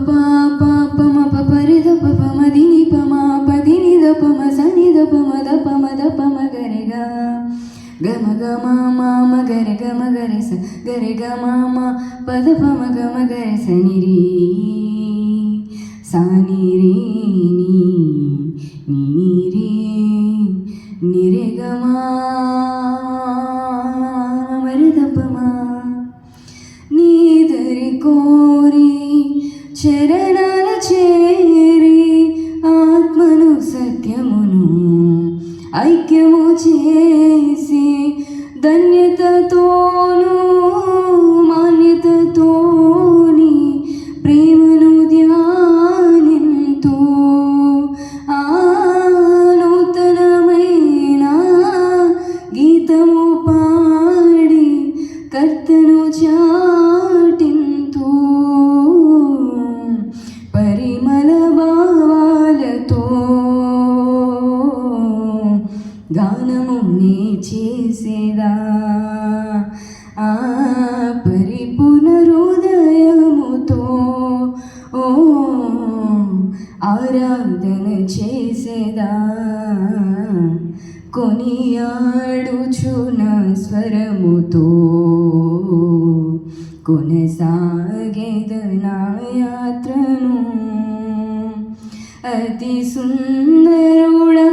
పా పా పమ పరి ద ప పమ దిని పమ పదిని ద పమ సని ద పమ ద పమ ద పమ గరి గ గమ గమ మామ గరి గమ గరి స గరి గ మామ పద పమ గమ గరి సని రి సాని రి ని రి ని రే గ మరి ద పమ నీదరి కోరి చరణాల చేరి ఆత్మను సత్యమును ఐక్యము చేసి ధన్యతతోను మాన్యతతోని ప్రేమను ధ్యానింతు ఆ నూతనమైన గీతము పాడి కర్తను చాటింతు పరిమళ భావాలతో గానము నే చేసేదా ఆ పరిపూర్ణ హృదయముతో ఓ ఆరాధన చేసేదా కొనియాడుచున స్వరముతో కొనసాగేదనా యాత్రను అతి సుందరుడా